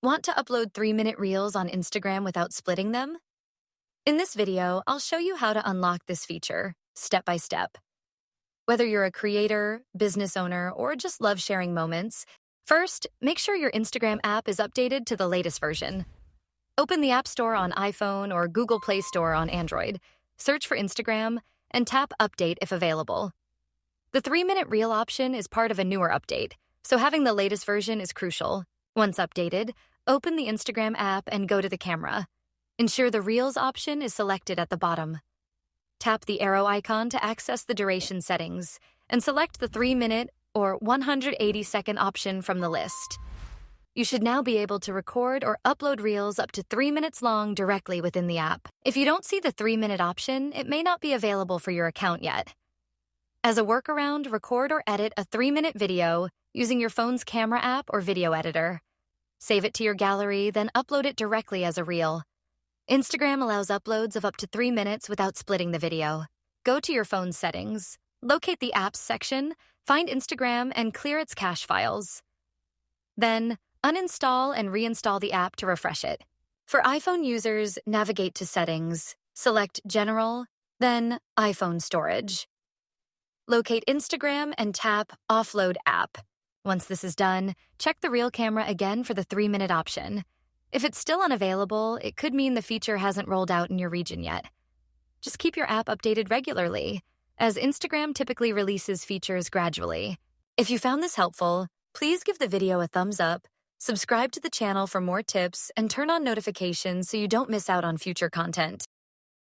Want to upload 3-minute reels on Instagram without splitting them? In this video, I'll show you how to unlock this feature, step by step. Whether you're a creator, business owner, or just love sharing moments, first, make sure your Instagram app is updated to the latest version. Open the App Store on iPhone or Google Play Store on Android, search for Instagram, and tap Update if available. The 3-minute reel option is part of a newer update, so having the latest version is crucial. Once updated, open the Instagram app and go to the camera. Ensure the Reels option is selected at the bottom. Tap the arrow icon to access the duration settings, and select the 3-minute or 180-second option from the list. You should now be able to record or upload Reels up to 3 minutes long directly within the app. If you don't see the 3-minute option, it may not be available for your account yet. As a workaround, record or edit a 3-minute video using your phone's camera app or video editor. Save it to your gallery, then upload it directly as a reel. Instagram allows uploads of up to 3 minutes without splitting the video. Go to your phone's settings, locate the Apps section, find Instagram, and clear its cache files. Then, uninstall and reinstall the app to refresh it. For iPhone users, navigate to Settings, select General, then iPhone Storage. Locate Instagram and tap Offload App. Once this is done, check the Reel camera again for the 3-minute option. If it's still unavailable, it could mean the feature hasn't rolled out in your region yet. Just keep your app updated regularly, as Instagram typically releases features gradually. If you found this helpful, please give the video a thumbs up, subscribe to the channel for more tips, and turn on notifications so you don't miss out on future content.